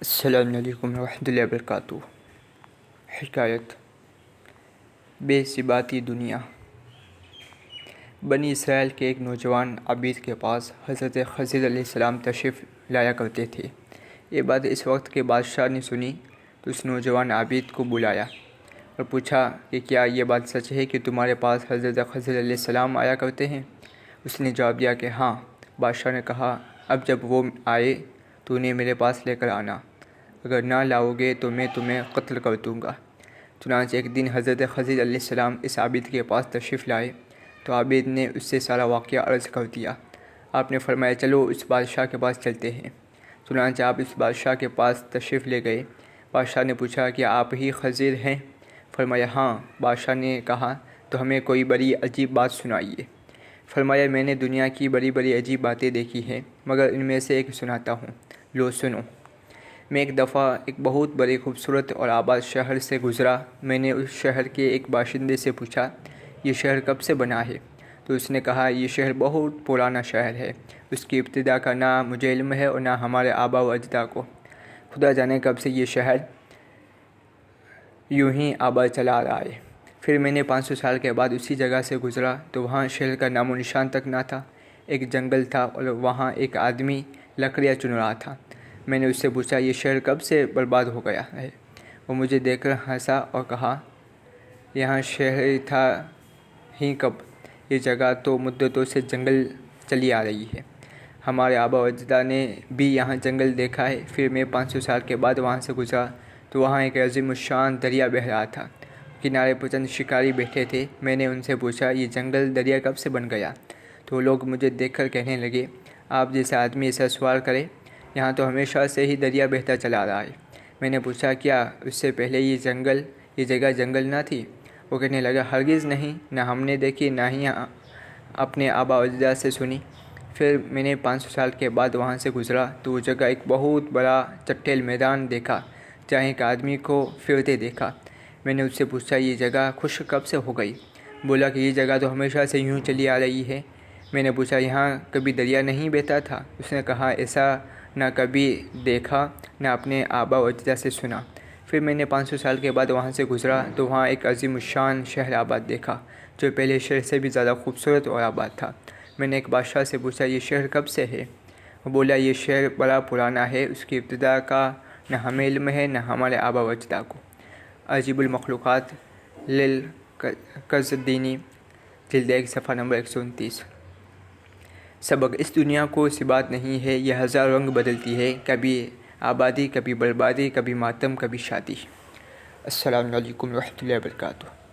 السلام علیکم ورحمۃ اللہ وبرکاتہ۔ حکایت بے ثباتی دنیا۔ بنی اسرائیل کے ایک نوجوان عبید کے پاس حضرت خضر علیہ السلام تشریف لایا کرتے تھے۔ یہ بات اس وقت کے بادشاہ نے سنی تو اس نوجوان عبید کو بلایا اور پوچھا کہ کیا یہ بات سچ ہے کہ تمہارے پاس حضرت خضر علیہ السلام آیا کرتے ہیں؟ اس نے جواب دیا کہ ہاں۔ بادشاہ نے کہا اب جب وہ آئے تو انہیں میرے پاس لے کر آنا، اگر نہ لاؤ گے تو میں تمہیں قتل کر دوں گا۔ چنانچہ ایک دن حضرت خضر علیہ السلام اس عابد کے پاس تشریف لائے تو عابد نے اس سے سارا واقعہ عرض کر دیا۔ آپ نے فرمایا چلو اس بادشاہ کے پاس چلتے ہیں۔ چنانچہ آپ اس بادشاہ کے پاس تشریف لے گئے۔ بادشاہ نے پوچھا کہ آپ ہی خضر ہیں؟ فرمایا ہاں۔ بادشاہ نے کہا تو ہمیں کوئی بڑی عجیب بات سنائیے۔ فرمایا میں نے دنیا کی بڑی بڑی عجیب باتیں دیکھی ہیں، مگر ان میں سے ایک سناتا ہوں، لو سنو۔ میں ایک دفعہ ایک بہت بڑے خوبصورت اور آباد شہر سے گزرا۔ میں نے اس شہر کے ایک باشندے سے پوچھا یہ شہر کب سے بنا ہے؟ تو اس نے کہا یہ شہر بہت پرانا شہر ہے، اس کی ابتدا کا نہ مجھے علم ہے اور نہ ہمارے آباء و اجداد کو۔ خدا جانے کب سے یہ شہر یوں ہی آباد چلا آ رہا ہے۔ پھر میں نے 500 سال کے بعد اسی جگہ سے گزرا تو وہاں شہر کا نام و نشان تک نہ تھا۔ ایک جنگل تھا اور وہاں ایک آدمی لکڑیاں چن رہا تھا۔ میں نے اس سے پوچھا یہ شہر کب سے برباد ہو گیا ہے؟ وہ مجھے دیکھ کر ہنسا اور کہا یہاں شہر تھا ہی کب، یہ جگہ تو مدتوں سے جنگل چلی آ رہی ہے۔ ہمارے آباء و اجداد نے بھی یہاں جنگل دیکھا ہے۔ پھر میں 500 سال کے بعد وہاں سے گزرا تو وہاں ایک عظیم الشان دریا بہہ رہا تھا۔ کنارے پر چند شکاری بیٹھے تھے۔ میں نے ان سے پوچھا یہ جنگل دریا کب سے بن گیا؟ تو وہ لوگ مجھے دیکھ کر کہنے لگے آپ جیسا آدمی ایسا سوال کرے، یہاں تو ہمیشہ سے ہی دریا بہتا چلا رہا ہے۔ میں نے پوچھا کیا اس سے پہلے یہ جگہ جنگل نہ تھی؟ وہ کہنے لگا ہرگز نہیں، نہ ہم نے دیکھی نہ ہی اپنے آباء و اجداد سے سنی۔ پھر میں نے 500 سال کے بعد وہاں سے گزرا تو وہ جگہ ایک بہت بڑا چٹیل میدان دیکھا جہاں ایک آدمی کو پھرتے دیکھا۔ میں نے اس سے پوچھا یہ جگہ خشک کب سے ہو گئی؟ بولا کہ یہ جگہ تو ہمیشہ سے یوں چلی آ رہی ہے۔ میں نے پوچھا یہاں کبھی دریا نہیں بہتا تھا؟ اس نے کہا ایسا نہ کبھی دیکھا نہ اپنے آباء و اجداد سے سنا۔ پھر میں نے 500 سال کے بعد وہاں سے گزرا تو وہاں ایک عظیم الشان شہر آباد دیکھا جو پہلے شہر سے بھی زیادہ خوبصورت اور آباد تھا۔ میں نے ایک بادشاہ سے پوچھا یہ شہر کب سے ہے؟ وہ بولا یہ شہر بڑا پرانا ہے، اس کی ابتدا کا نہ ہمیں علم ہے نہ ہمارے آباء و اجداد کو۔ عجیب المخلوقات للقزوینی جلد 1 صفحہ نمبر 129۔ سبق اس دنیا کو ثبات نہیں ہے، یہ ہزار رنگ بدلتی ہے، کبھی آبادی کبھی بربادی، کبھی ماتم کبھی شادی۔ السلام علیکم ورحمۃ اللہ وبرکاتہ۔